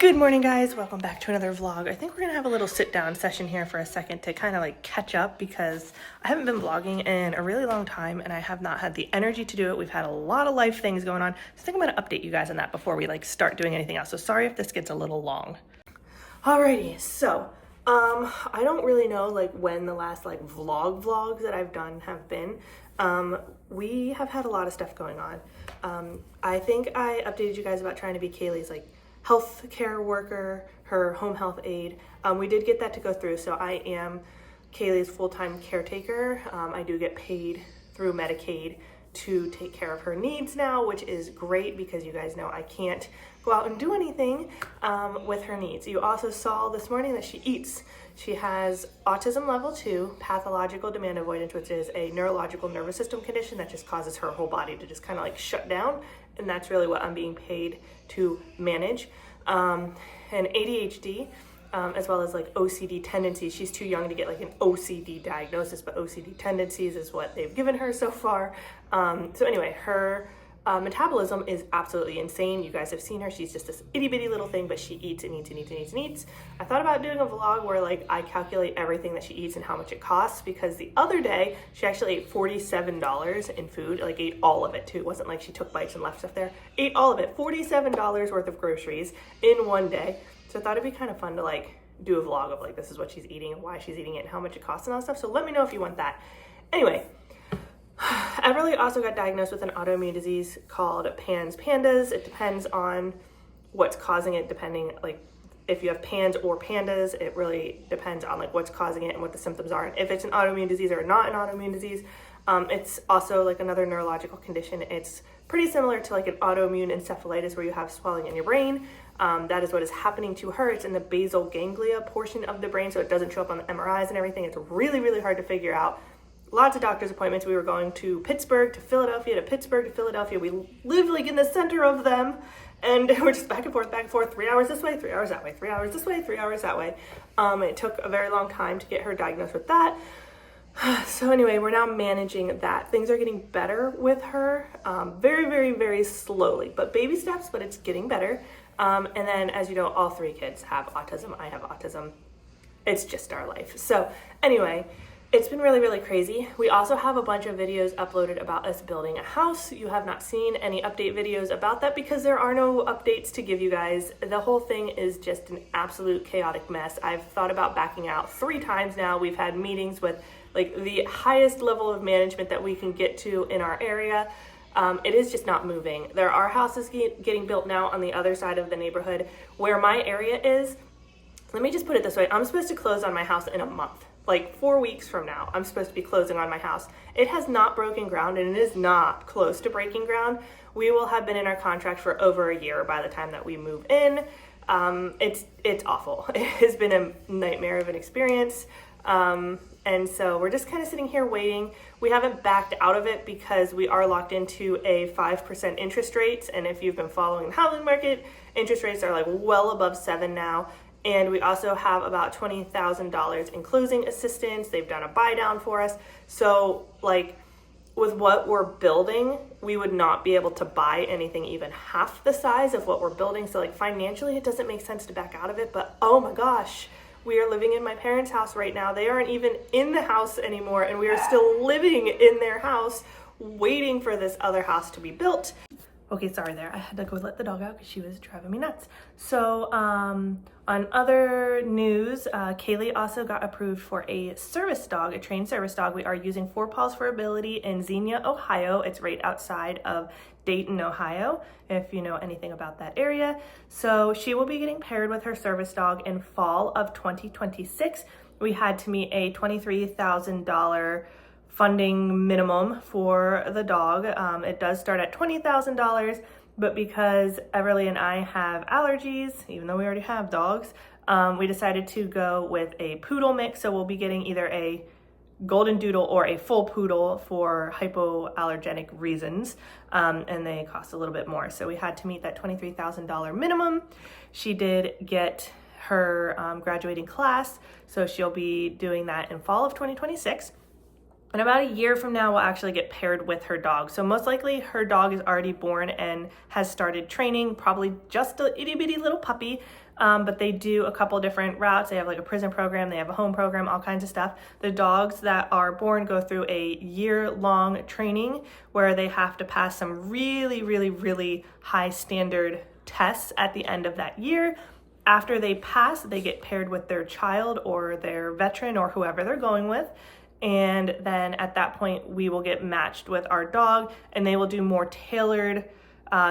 Good morning, guys. Welcome back to another vlog. I think we're gonna have a little sit down session here for a second to kind of like catch up because I haven't been vlogging in a really long time and I have not had the energy to do it. We've had a lot of life things going on. So I think I'm gonna update you guys on that before we like start doing anything else. So sorry if this gets a little long. Alrighty, so I don't really know like when the last like vlogs that I've done have been. We have had a lot of stuff going on. I think I updated you guys about trying to be Kaylee's like health care worker, her home health aide. We did get that to go through, so I am Kaylee's full-time caretaker. I do get paid through Medicaid to take care of her needs now, which is great because you guys know I can't go out and do anything with her needs. You also saw this morning that she eats. She has autism level 2, pathological demand avoidance, which is a neurological nervous system condition that just causes her whole body to just kind of like shut down. And that's really what I'm being paid to manage. And ADHD, as well as like OCD tendencies. She's too young to get like an OCD diagnosis, but OCD tendencies is what they've given her so far. So anyway, her metabolism is absolutely insane. You guys have seen her. She's just this itty bitty little thing, but she eats and eats and eats and eats and eats. I thought about doing a vlog where like I calculate everything that she eats and how much it costs, because the other day she actually ate $47 in food, like ate all of it too. It wasn't like she took bites and left stuff there. Ate all of it, $47 worth of groceries in one day. So I thought it'd be kind of fun to like do a vlog of like this is what she's eating and why she's eating it and how much it costs and all that stuff. So let me know if you want that. Anyway, Everly also got diagnosed with an autoimmune disease called PANS pandas. It depends on what's causing it, depending like if you have PANS or pandas, it really depends on like what's causing it and what the symptoms are. And if it's an autoimmune disease or not an autoimmune disease. It's also like another neurological condition. It's pretty similar to like an autoimmune encephalitis where you have swelling in your brain. That is what is happening to her. It's in the basal ganglia portion of the brain, so it doesn't show up on the MRIs and everything. It's really, really hard to figure out. Lots of doctor's appointments. We were going to Pittsburgh to Philadelphia to Pittsburgh to Philadelphia. We live like in the center of them, and we're just back and forth, 3 hours this way, 3 hours that way, 3 hours this way, 3 hours that way. It took a very long time to get her diagnosed with that. So anyway, we're now managing that. Things are getting better with her, very, very, very slowly, but baby steps, but it's getting better. And then, as you know, all three kids have autism. I have autism. It's just our life. So anyway, it's been really, really crazy. We also have a bunch of videos uploaded about us building a house. You have not seen any update videos about that because there are no updates to give you guys. The whole thing is just an absolute chaotic mess. I've thought about backing out 3 times now. We've had meetings with like the highest level of management that we can get to in our area. It is just not moving. There are houses getting built now on the other side of the neighborhood where my area is. Let me just put it this way. I'm supposed to close on my house in a month. Like 4 weeks from now, I'm supposed to be closing on my house. It has not broken ground and it is not close to breaking ground. We will have been in our contract for over a year by the time that we move in. It's awful. It has been a nightmare of an experience. And so we're just kind of sitting here waiting. We haven't backed out of it because we are locked into a 5% interest rates. And if you've been following the housing market, interest rates are like well above 7 now. And we also have about $20,000 in closing assistance. They've done a buy down for us. So like with what we're building, we would not be able to buy anything even half the size of what we're building. So like financially, it doesn't make sense to back out of it. But oh my gosh, we are living in my parents' house right now. They aren't even in the house anymore. And we are still living in their house, waiting for this other house to be built. Okay, sorry there. I had to go let the dog out because she was driving me nuts. So on other news, Kaylee also got approved for a service dog, a trained service dog. We are using 4 Paws for Ability in Xenia, Ohio. It's right outside of Dayton, Ohio, if you know anything about that area. So she will be getting paired with her service dog in fall of 2026. We had to meet a $23,000 funding minimum for the dog. It does start at $20,000, but because Everly and I have allergies, even though we already have dogs, we decided to go with a poodle mix. So we'll be getting either a golden doodle or a full poodle for hypoallergenic reasons, and they cost a little bit more. So we had to meet that $23,000 minimum. She did get her graduating class, so she'll be doing that in fall of 2026. And about a year from now, we'll actually get paired with her dog. So most likely her dog is already born and has started training, probably just a itty bitty little puppy. But they do a couple different routes. They have like a prison program, they have a home program, all kinds of stuff. The dogs that are born go through a year-long training where they have to pass some really, really, really high standard tests at the end of that year. After they pass, they get paired with their child or their veteran or whoever they're going with. And then at that point, we will get matched with our dog and they will do more tailored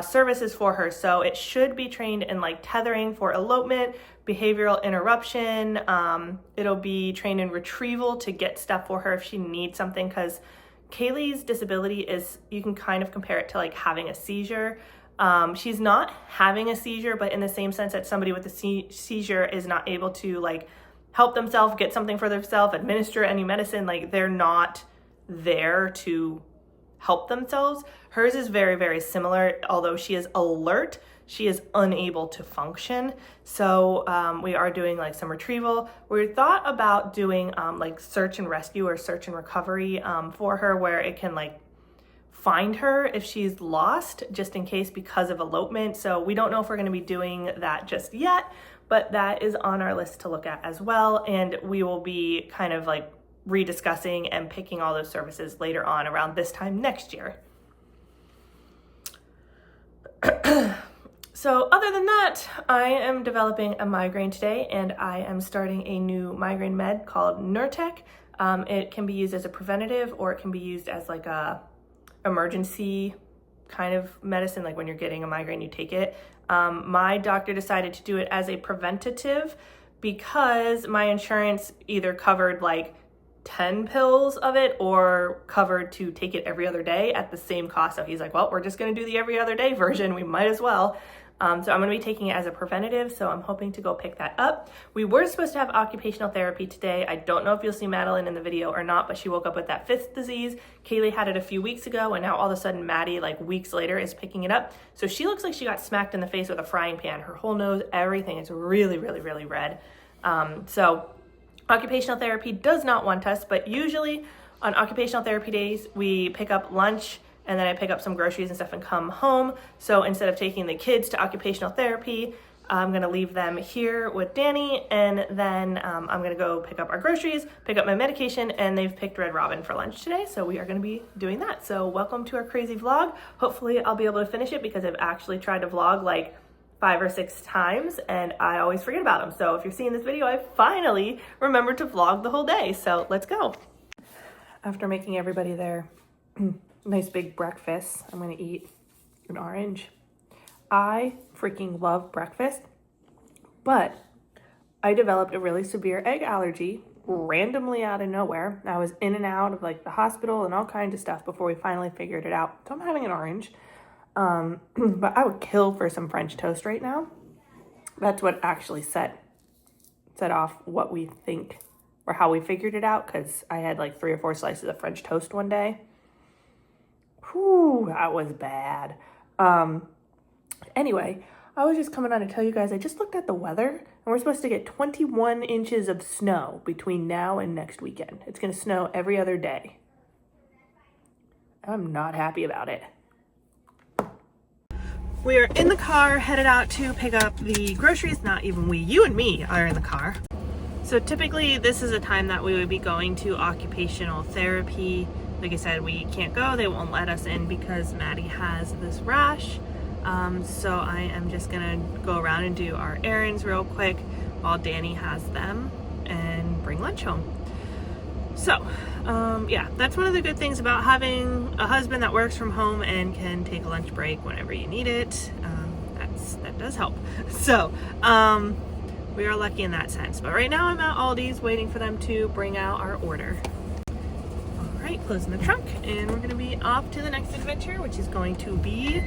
services for her. So it should be trained in like tethering for elopement, behavioral interruption. It'll be trained in retrieval to get stuff for her if she needs something, because Kaylee's disability is, you can kind of compare it to like having a seizure. She's not having a seizure, but in the same sense that somebody with a seizure is not able to like help themselves, get something for themselves, administer any medicine, like they're not there to help themselves. Hers is very, very similar. Although she is alert, she is unable to function. So we are doing like some retrieval. We thought about doing like search and rescue or search and recovery for her, where it can like find her if she's lost, just in case, because of elopement. So we don't know if we're going to be doing that just yet, but that is on our list to look at as well. And we will be kind of like rediscussing and picking all those services later on around this time next year. So other than that, I am developing a migraine today, and I am starting a new migraine med called Nurtec. It can be used as a preventative, or it can be used as like a emergency kind of medicine. Like when you're getting a migraine, you take it. My doctor decided to do it as a preventative because my insurance either covered like 10 pills of it or covered to take it every other day at the same cost. So he's like, well, we're just going to do the every other day version. We might as well. So I'm going to be taking it as a preventative. So I'm hoping to go pick that up. We were supposed to have occupational therapy today. I don't know if you'll see Madeline in the video or not, but she woke up with that fifth disease. Kaylee had it a few weeks ago, and now all of a sudden Maddie, like weeks later, is picking it up. So she looks like she got smacked in the face with a frying pan. Her whole nose, everything is really, really, really red. So occupational therapy does not want us, but usually on occupational therapy days, we pick up lunch and then I pick up some groceries and stuff and come home. So instead of taking the kids to occupational therapy, I'm gonna leave them here with Danny, and then I'm gonna go pick up our groceries, pick up my medication, and they've picked Red Robin for lunch today. So we are gonna be doing that. So welcome to our crazy vlog. Hopefully I'll be able to finish it because I've actually tried to vlog like 5 or 6 times and I always forget about them. So if you're seeing this video, I finally remembered to vlog the whole day. So let's go. After making everybody their nice big breakfast, I'm gonna eat an orange. I freaking love breakfast, but I developed a really severe egg allergy randomly out of nowhere. I was in and out of like the hospital and all kinds of stuff before we finally figured it out. So I'm having an orange. But I would kill for some French toast right now. That's what actually set off what we think or how we figured it out, because I had like 3 or 4 slices of French toast one day. Whew, that was bad. Anyway, I was just coming on to tell you guys, I just looked at the weather and we're supposed to get 21 inches of snow between now and next weekend. It's going to snow every other day. I'm not happy about it. We are in the car, headed out to pick up the groceries. Not even we, you and me are in the car. So typically this is a time that we would be going to occupational therapy. Like I said, we can't go, they won't let us in because Maddie has this rash. So I am just gonna go around and do our errands real quick while Danny has them and bring lunch home. So yeah, that's one of the good things about having a husband that works from home and can take a lunch break whenever you need it. That does help. So we are lucky in that sense. But right now I'm at Aldi's waiting for them to bring out our order. All right, closing the trunk, and we're gonna be off to the next adventure, which is going to be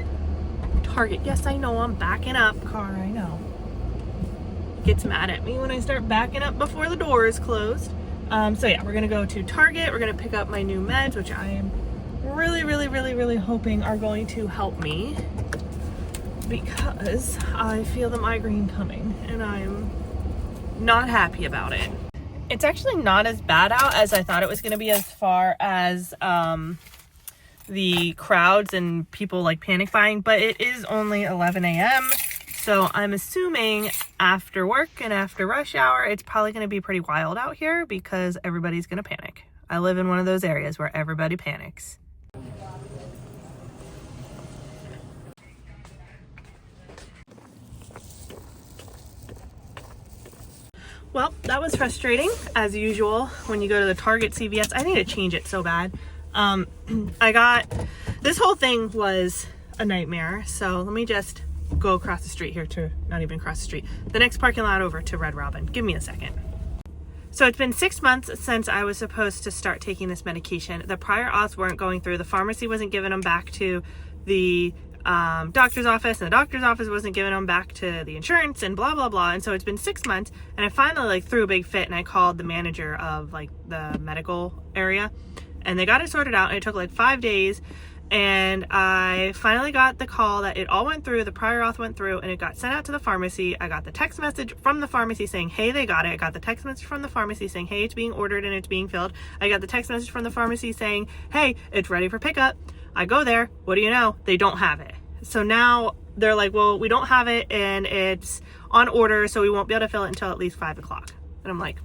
Target. Yes, I know, I'm backing up. Car, I know. Gets mad at me when I start backing up before the door is closed. So yeah, we're gonna go to Target. We're gonna pick up my new meds, which I am really hoping are going to help me, because I feel the migraine coming and I'm not happy about it. It's actually not as bad out as I thought it was going to be as far as the crowds and people like panic buying, but it is only 11 a.m. So I'm assuming after work and after rush hour, it's probably going to be pretty wild out here because everybody's going to panic. I live in one of those areas where everybody panics. Well, that was frustrating as usual when you go to the Target CVS. I need to change it so bad. This whole thing was a nightmare. So let me just go across the street here to, not even across the street, the next parking lot over to Red Robin. Give me a second. So it's been 6 months since I was supposed to start taking this medication. The prior auths weren't going through. The pharmacy wasn't giving them back to the doctor's office, and the doctor's office wasn't giving them back to the insurance, and blah blah blah. And so it's been 6 months, and I finally like threw a big fit and I called the manager of like the medical area, and they got it sorted out, and it took like 5 days, and I finally got the call that it all went through, the prior auth went through, and it got sent out to the pharmacy. I got the text message from the pharmacy saying, hey, they got it. I got the text message from the pharmacy saying, hey, it's being ordered and it's being filled. I got the text message from the pharmacy saying, hey, it's ready for pickup. I go there, what do you know? They don't have it. So now they're like, well, we don't have it and it's on order, so we won't be able to fill it until at least 5 o'clock. And I'm like,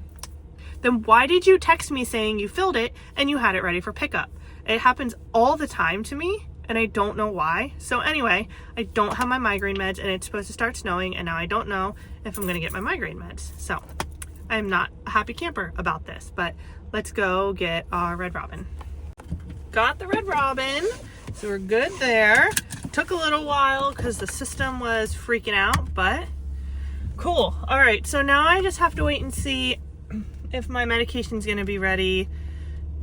then why did you text me saying you filled it and you had it ready for pickup? It happens all the time to me and I don't know why. So anyway, I don't have my migraine meds and it's supposed to start snowing, and now I don't know if I'm gonna get my migraine meds. So I'm not a happy camper about this, but let's go get our Red Robin. Got the Red Robin, so we're good there. Took a little while because the system was freaking out, but cool. All right, so now I just have to wait and see if my medication's gonna be ready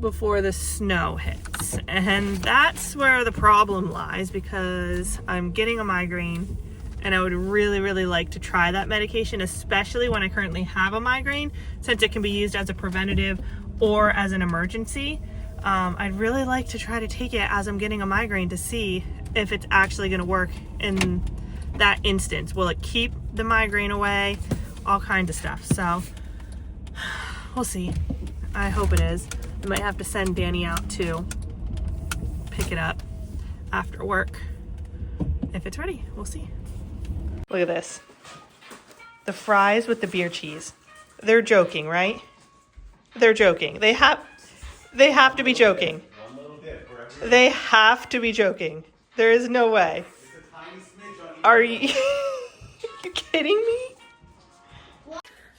before the snow hits. And that's where the problem lies, because I'm getting a migraine and I would really, really like to try that medication, especially when I currently have a migraine, since it can be used as a preventative or as an emergency. I'd really like to try to take it as I'm getting a migraine to see if it's actually going to work in that instance. Will it keep the migraine away? All kinds of stuff. So we'll see. I hope it is. I might have to send Danny out to pick it up after work. If it's ready, we'll see. Look at this. The fries with the beer cheese. They're joking, right? They're joking. They have to be joking. They have to be joking. There is no way. Are you you kidding me?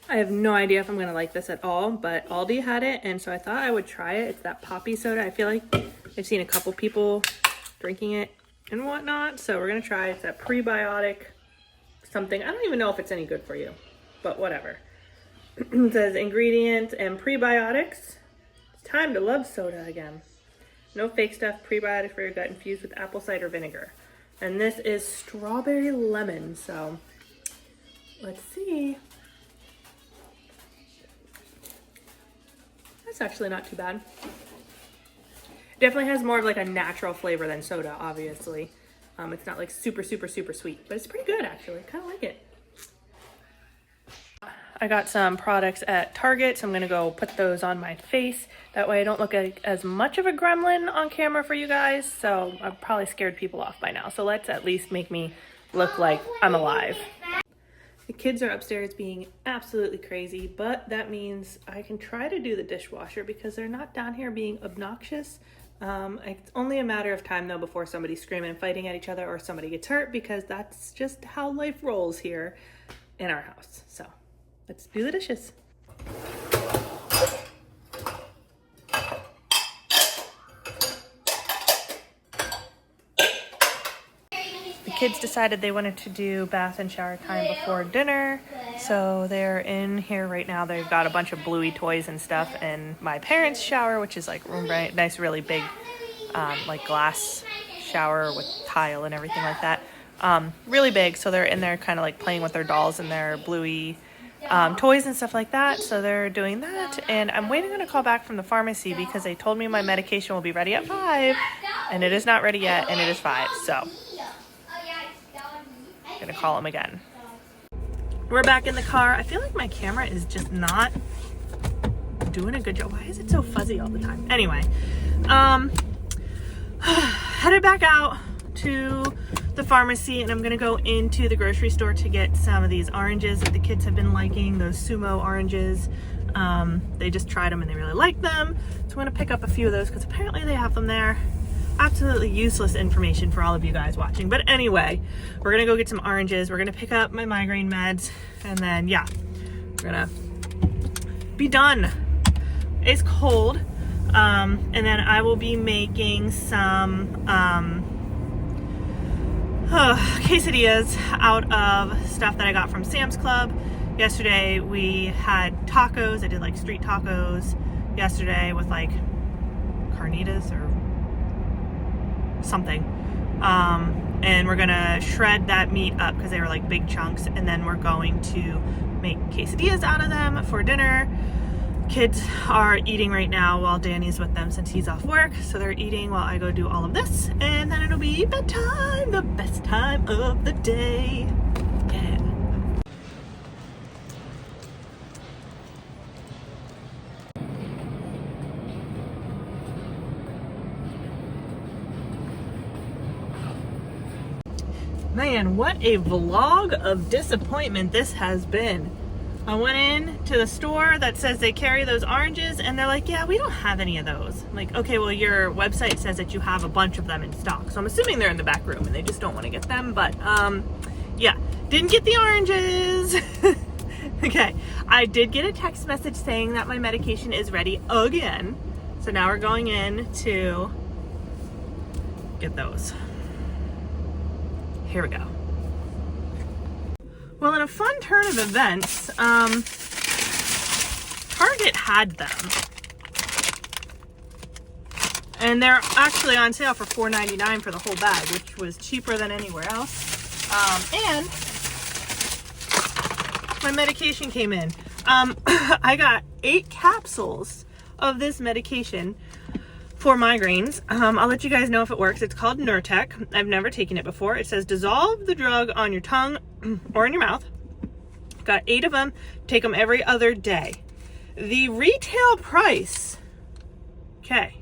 I have no idea if I'm going to like this at all, but Aldi had it, and so I thought I would try it. It's that poppy soda. I feel like I've seen a couple people drinking it and whatnot, so we're going to try it. It's that prebiotic something. I don't even know if it's any good for you, but whatever. It says ingredients and prebiotics. It's time to love soda again. No fake stuff, prebiotics for your gut infused with apple cider vinegar. And this is strawberry lemon, so let's see. That's actually not too bad. Definitely has more of like a natural flavor than soda, obviously. It's not like super, super, super sweet, but it's pretty good actually. Kind of like it. I got some products at Target, so I'm gonna go put those on my face. That way I don't look like as much of a gremlin on camera for you guys, so I've probably scared people off by now. So let's at least make me look like I'm alive. The kids are upstairs being absolutely crazy, but that means I can try to do the dishwasher because they're not down here being obnoxious. It's only a matter of time though before somebody's screaming and fighting at each other or somebody gets hurt, because that's just how life rolls here in our house. So let's do the dishes. The kids decided they wanted to do bath and shower time before dinner, so they're in here right now. They've got a bunch of bluey toys and stuff in my parents' shower, which is like nice, really big, like glass shower with tile and everything like that. Really big, so they're in there kind of like playing with their dolls and their bluey toys and stuff like that. So they're doing that, and I'm waiting on a call back from the pharmacy because they told me my medication will be ready at 5, and it is not ready yet, and it is 5, so I'm gonna call them again. We're back in the car. I feel like my camera is just not doing a good job. Why is it so fuzzy all the time? Anyway, headed back out to the pharmacy, and I'm gonna go into the grocery store to get some of these oranges that the kids have been liking, those sumo oranges. They just tried them and they really like them. So I'm gonna pick up a few of those because apparently they have them there. Absolutely useless information for all of you guys watching. But anyway, we're gonna go get some oranges. We're gonna pick up my migraine meds, and then yeah, we're gonna be done. It's cold. And then I will be making some quesadillas out of stuff that I got from Sam's Club. Yesterday we had tacos. I did like street tacos yesterday with like carnitas or something. And we're gonna shred that meat up because they were like big chunks, and then we're going to make quesadillas out of them for dinner. Kids are eating right now while Danny's with them since he's off work, so they're eating while I go do all of this, and then it'll be bedtime, the best time of the day. Yeah. Man, what a vlog of disappointment this has been. I went in to the store that says they carry those oranges, and they're like, yeah, we don't have any of those. I'm like, okay, well, your website says that you have a bunch of them in stock. So I'm assuming they're in the back room and they just don't want to get them. But yeah, didn't get the oranges. Okay, I did get a text message saying that my medication is ready again. So now we're going in to get those. Here we go. Well, in a fun turn of events, Target had them. And they're actually on sale for $4.99 for the whole bag, which was cheaper than anywhere else. And my medication came in. I got 8 capsules of this medication for migraines. I'll let you guys know if it works. It's called Nurtec. I've never taken it before. It says dissolve the drug on your tongue or in your mouth. Got 8 of them. Take them every other day. The retail price, okay,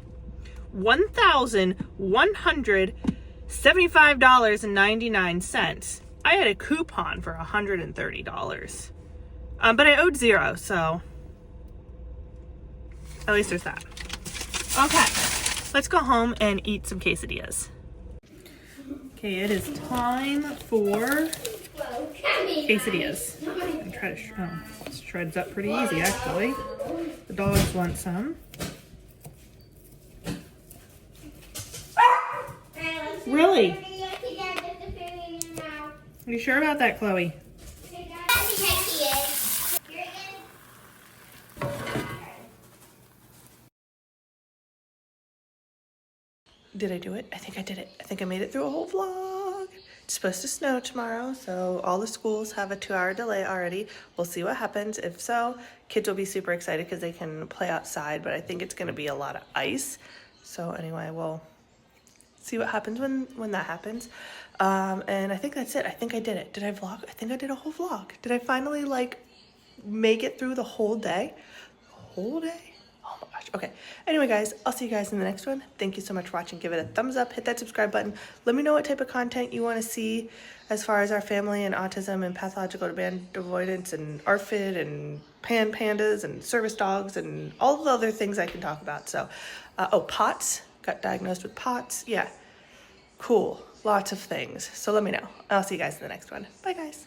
$1,175.99. I had a coupon for $130. But I owed $0, so at least there's that. Okay, let's go home and eat some quesadillas. Okay, it is time for quesadillas. I'm trying to this shreds up pretty easy, actually. The dogs want some. Really? Are you sure about that, Chloe? Did I do it? I think I did it. I think I made it through a whole vlog. It's supposed to snow tomorrow, so all the schools have a 2-hour delay already. We'll see what happens. If so, kids will be super excited because they can play outside, but I think it's going to be a lot of ice. So anyway, we'll see what happens when that happens. And I think that's it. I think I did it. Did I vlog? I think I did a whole vlog. Did I finally like make it through the whole day? The whole day? Oh my gosh. Okay. Anyway, guys, I'll see you guys in the next one. Thank you so much for watching. Give it a thumbs up. Hit that subscribe button. Let me know what type of content you want to see as far as our family and autism and pathological demand avoidance and ARFID and pandas and service dogs and all the other things I can talk about. So, POTS. Got diagnosed with POTS. Yeah. Cool. Lots of things. So let me know. I'll see you guys in the next one. Bye, guys.